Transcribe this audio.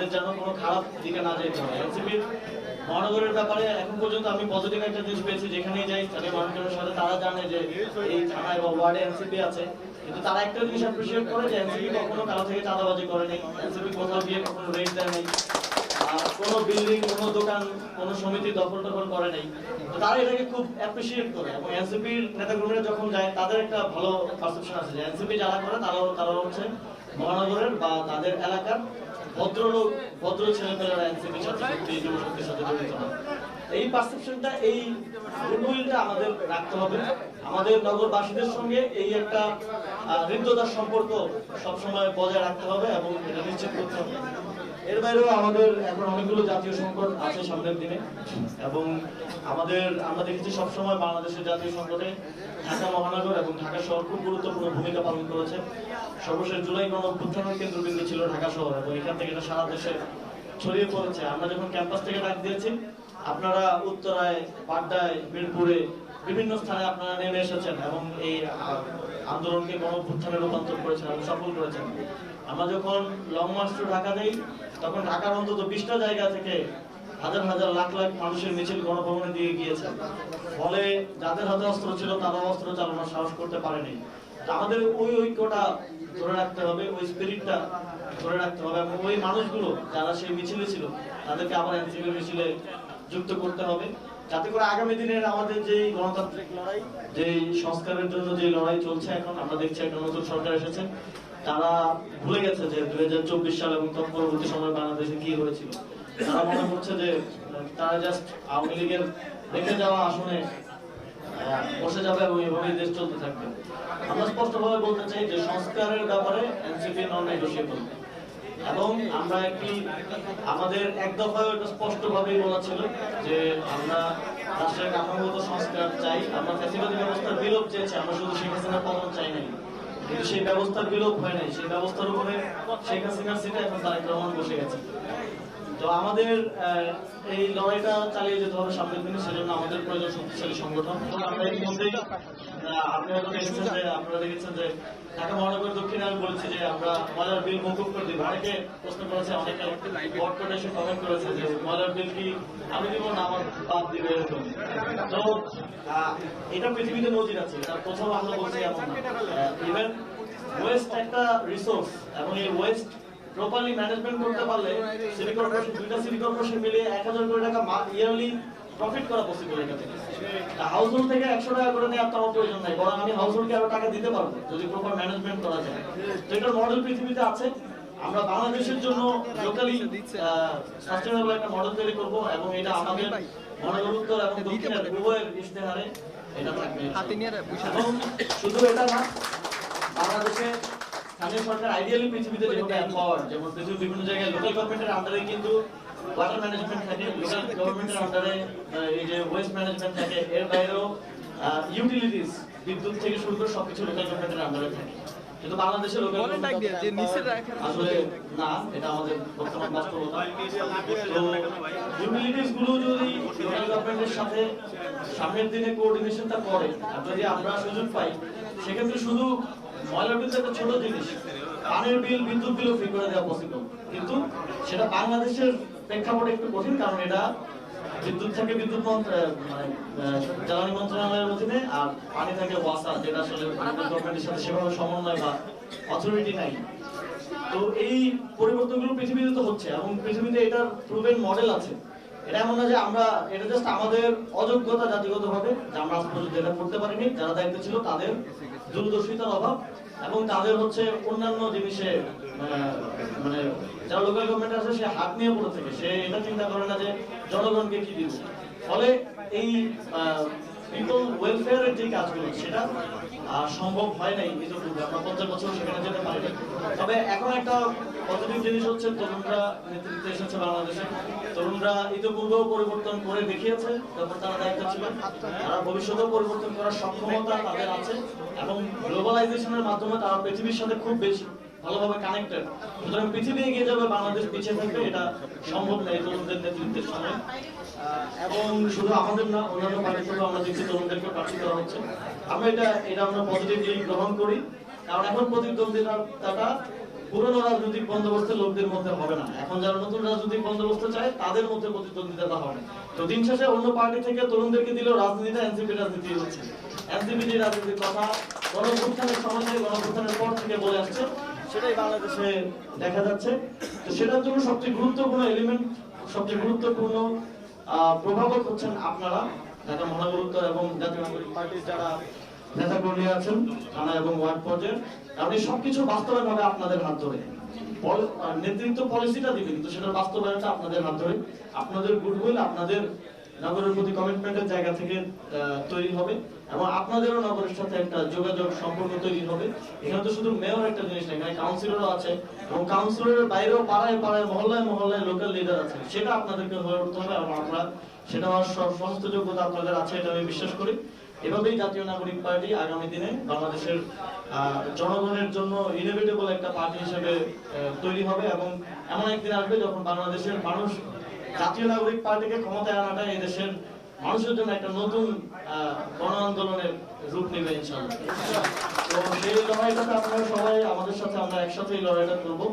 তাদের যেন কোনো খারাপ দিকে না যেতে হয়। এনসিপির মহানগরের ব্যাপারে এখন পর্যন্ত আমি পজিটিভ একটা জিনিস পেয়েছি, যেখানেই যাই স্থানীয় মানুষজনের সাথে তারা জানে যে এই থানায় বা ওয়ার্ডে এনসিপি আছে, কিন্তু তারা একটা জিনিস অ্যাপ্রিসিয়েট করে যে এনসিপি কখনো কারো থেকে চাঁদাবাজি করে নেই, এনসিপি কোথাও গিয়ে কখনো রেট দেয় নেই, কোনো বিল্ডিং, কোনো দোকান, কোনো সমিতি দখল করে নেই। তো তারা এটাকে খুব অ্যাপ্রিসিয়েট করে, এবং এনসিপির নেতাকর্মীরা যখন যায় তাদের একটা ভালো পারসেপশন আছে যে এনসিপি যারা করে তারা হচ্ছে মহানগরের বা তাদের এলাকার ভদ্রলোক, ভদ্র ছেলেমেয়েরা এনসিপির সাথে যুবশক্তির সাথে জড়িত হয়। এই পারসেপশনটা, এই গুডউইলটা আমাদের রাখতে হবে। আমাদের নগরবাসীদের সঙ্গে এই একটা হৃদ্যতার সম্পর্ক সবসময় বজায় রাখতে হবে এবং এটা নিশ্চিত করতে হবে। এর বাইরেও আমাদের এখন অনেকগুলো জাতীয় সংকট আছে সামনের দিনে, এবং আমরা দেখেছি সবসময় বাংলাদেশের জাতীয় সংকটে ঢাকা মহানগর এবং ঢাকা শহর খুব গুরুত্বপূর্ণ ভূমিকা পালন করেছে। সর্বশেষ জুলাই গণঅভ্যুত্থানের কেন্দ্রবিন্দু ছিল ঢাকা শহর, এবং এখান থেকে এটা সারা দেশে ছড়িয়ে পড়েছে। আমরা যখন ক্যাম্পাস থেকে ডাক দিয়েছি, আপনারা উত্তরায়, পাড্ডায়, মিরপুরে বিভিন্ন স্থানে আপনারা নেমে এসেছেন এবং এই আন্দোলনকে গণঅভ্যুত্থানে রূপান্তর করেছেন এবং সফল করেছেন। আমরা যখন লং মার্চ টু ঢাকা দেই, তখন ঢাকার অন্তত 20টা জায়গা থেকে হাজার হাজার লাখ লাখ মানুষের মিছিল গণভবনে দিয়ে গিয়েছে। ফলে যাদের হাতে অস্ত্র ছিল তারা অস্ত্র চালানোর সাহস করতে পারেনি। আমাদের ওই ঐক্যটা ধরে রাখতে হবে, ওই স্পিরিটটা ধরে রাখতে হবে, এবং ওই মানুষগুলো যারা সেই মিছিলে ছিল তাদেরকে আবার এনসিপি মিছিলে যুক্ত করতে হবে, যাতে করে আগামী দিনের আমাদের যে গণতান্ত্রিক লড়াই, যে সংস্কারের জন্য যে লড়াই চলছে, এখন আমরা দেখছি একটা নতুন সরকার এসেছে, তারা ভুলে গেছে যে 2024 সাল এবং তৎপরবর্তী সময় বাংলাদেশে কি হয়েছিল। তারা মনে করছে যে তারা জাস্ট আওয়ামী লীগের রেখে যাওয়া আসনে বসে যাবে এবং এভাবেই দেশ চলতে থাকবে। আমরা স্পষ্টভাবে বলতে চাই যে সংস্কারের ব্যাপারে এনসিপি নন নেগোশিয়েবল, এবং আমরা আমাদের এক দফায় এটা স্পষ্টভাবেই বলা ছিল যে আমরা রাষ্ট্রের কাঠামোগত সংস্কার চাই, আমরা ফ্যাসিবাদী ব্যবস্থার বিলোপ চেয়েছি, আমরা শুধু শেখ হাসিনার পতন চাই নাই, কিন্তু সেই ব্যবস্থার বিলোপ হয় নাই। সেই ব্যবস্থার উপরে শেখ হাসিনার সিটে এখন তারেক রহমান বসে গেছে। তো আমাদের এই লড়াইটা চালিয়ে যেতে হবে সামনের দিনে, সেজন্য আমাদের প্রয়োজন শক্তিশালী সংগঠন। আমরা এর মধ্যেই আপনারা দেখেছেন যে ঢাকা মহানগর দক্ষিণে আমি বলেছি যে আমরা ময়লার বিল মৌকুফ করে দিই। অনেকে প্রশ্ন করেছে, অনেকে বটকটে এসে কমেন্ট করেছে যে ময়লার বিল কি আমি দিব না আমার বাদ দিবে, এরকম। তো এটা পৃথিবীতে নজির আছে, এটা প্রথম আমরা বলছি এমন না। ইভেন ওয়েস্ট একটা রিসোর্স, এবং এই ওয়েস্ট প্রপারলি ম্যানেজমেন্ট করতে পারলে সিটি কর্পোরেশন, দুইটা সিটি কর্পোরেশন মিলিয়ে 1000 কোটি টাকা ইয়ারলি প্রফিট করা পসিবল। এটা থেকে হাউস হোল্ড থেকে 100 টাকা করে নিয়ে আপনার প্রয়োজন নাই, বরং আমি হাউস হোল্ডকে আরো টাকা দিতে পারবো যদি প্রপার ম্যানেজমেন্ট করা যায়। তো এটার মডেল পৃথিবীতে আছে। আমরা বাংলাদেশের জন্য লোকালি সাস্টেনেবল একটা মডেল তৈরি করবো, এবং এটা আমাদের মহানগর উত্তর এবং দক্ষিণের উভয়ের ইশতেহারে এটা থাকবে। এবং শুধু এটা না, বাংলাদেশে স্থানীয় সরকার আইডিয়ালি পৃথিবীতে যেভাবে এম্পাওয়ার্ড, যেমন পৃথিবীর বিভিন্ন জায়গায় লোকাল গভর্নমেন্টের আন্ডারে কিন্তু ওয়াটার ম্যানেজমেন্ট থাকে, লোকাল গভর্নমেন্টের আন্ডারে এই যে ওয়েস্ট ম্যানেজমেন্ট থাকে, এর বাইরেও ইউটিলিটিস, বিদ্যুৎ থেকে শুরু করে সবকিছু লোকাল গভর্নমেন্টের আন্ডারে থাকে। কিন্তু বাংলাদেশের লোকাল আসলে না, এটা আমাদের বর্তমান বাস্তবতা। তো ইউটিলিটিস গুলো যদি লোকাল গভর্নমেন্টের সাথে সামনের দিনে কোঅর্ডিনেশনটা করে, আর যদি আমরা সুযোগ পাই, সেক্ষেত্রে শুধু ময়লার বিল একটা ছোট জিনিস, পানির বিল, বিদ্যুৎ বিলও ফ্রি করে দেওয়া পসিবল। কিন্তু সেটা বাংলাদেশের প্রেক্ষাপটে একটু কঠিন, কারণ এটা বিদ্যুৎ থেকে জ্বালানি মন্ত্রণালয়ের অধীনে, আর পানি থেকে ওয়াসা, যেটা আসলে গভর্নমেন্টের সাথে সেভাবে সমন্বয় বা অথরিটি নাই। তো এই পরিবর্তনগুলো পৃথিবীতে তো হচ্ছে, এবং পৃথিবীতে এটার প্রুভেন মডেল আছে। এটা এমন না যে আমরা, এটা জাস্ট আমাদের অযোগ্যতা জাতিগতভাবে যে আমরা আজ পর্যন্ত এটা করতে পারিনি। যারা দায়িত্ব ছিল তাদের দূরদর্শিতার অভাব, এবং তাদের হচ্ছে অন্যান্য জিনিসে মানে যারা লোকাল গভর্নমেন্ট আছে সে হাত নিয়ে পড়ে থাকে, সে এটা চিন্তা করে না যে জনগণকে কি দিব। ফলে এই পিপল ওয়েলফেয়ারের যে কাজগুলো সেটা সম্ভব হয় নাই। আমরা 50 বছর সেখানে যেতে পারি। তবে এখন একটা পজিটিভ জিনিস হচ্ছে, তরুণরা নেতৃত্বে এসেছে বাংলাদেশে। তরুণরা ইতিপূর্বেও পরিবর্তন করে দেখিয়েছে যখন তারা দায়িত্ব ছিলেন, তারা ভবিষ্যতেও পরিবর্তন করার সক্ষমতা তাদের আছে, এবং গ্লোবালাইজেশনের মাধ্যমে তারা পৃথিবীর সাথে খুব বেশি ভালোভাবে কানেক্টেড। সুতরাং পৃথিবী এগিয়ে যাবে, বাংলাদেশ পিছিয়ে থাকবে, এটা সম্ভব নয় তরুণদের নেতৃত্বের সময়। এবং শুধু আমাদের না, অন্যান্য পার্টিতেও আমরা দেখছি তরুণদেরকে প্রার্থী করা হচ্ছে। আমরা এটা আমরা পজিটিভলি গ্রহণ করি, কারণ এখন প্রতিদ্বন্দ্বিতাটা পুরনো রাজনৈতিক বন্দোবস্তের লোকদের মধ্যে হবে না। এখন যারা নতুন রাজনৈতিক বন্দোবস্ত চায় তাদের মধ্যে প্রতিদ্বন্দ্বিতা হবে। তো দিন শেষে অন্য পার্টি থেকে তরুণদেরকে দিলেও রাজনীতিটা এনসিপি রাজনীতি হচ্ছে। এনসিপি যে রাজনীতির কথা গণঅভ্যুত্থানের সময় থেকে গণঅভ্যুত্থানের পর থেকে বলে আসছে, সেটাই বাংলাদেশে দেখা যাচ্ছে। তো সেটার জন্য সবচেয়ে গুরুত্বপূর্ণ এলিমেন্ট, সবচেয়ে গুরুত্বপূর্ণ প্রভাবক হচ্ছেন আপনারা, ঢাকা মহানগর এবং জাতীয় নাগরিক পার্টির যারা নেতা কর্মী আছেন থানা এবং ওয়ার্ড পর্যায়ে। আপনি সবকিছু বাস্তবায়ন হবে আপনাদের হাত ধরে। নেতৃত্ব পলিসিটা দিবে, কিন্তু সেটার বাস্তবায়নটা আপনাদের হাত ধরে। আপনাদের গুডউইল, আপনাদের নগরের প্রতি কমিটমেন্টের জায়গা থেকে তৈরি হবে এবং আপনাদেরও নগরের সাথে একটা যোগাযোগ সম্পর্ক তৈরি হবে। এখানে তো শুধু মেয়র একটা জিনিস না, এখানে কাউন্সিলরও আছে এবং কাউন্সিলরের বাইরেও পাড়ায় পাড়ায় মহল্লায় মহল্লায় লোকাল লিডার আছে। সেটা আপনাদেরকে হয়ে উঠতে হবে এবং আপনারা সেটা হওয়ার সমস্ত যোগ্যতা আপনাদের আছে, এটা আমি বিশ্বাস করি। এভাবেই জাতীয় নাগরিক পার্টি আগামী দিনে বাংলাদেশের জনগণের জন্য ইনোভেটেবল একটা পার্টি হিসেবে তৈরি হবে এবং এমন একদিন আসবে যখন বাংলাদেশের মানুষ জাতীয় নাগরিক পার্টিকে ক্ষমতায় আনাটা এই দেশের মানুষের জন্য একটা নতুন গণ আন্দোলনের রূপ নেবে ইনশাআল্লাহ। তো সেই লড়াইটাতে আপনারা সবাই আমাদের সাথে, আমরা একসাথে এই লড়াইটা করবো।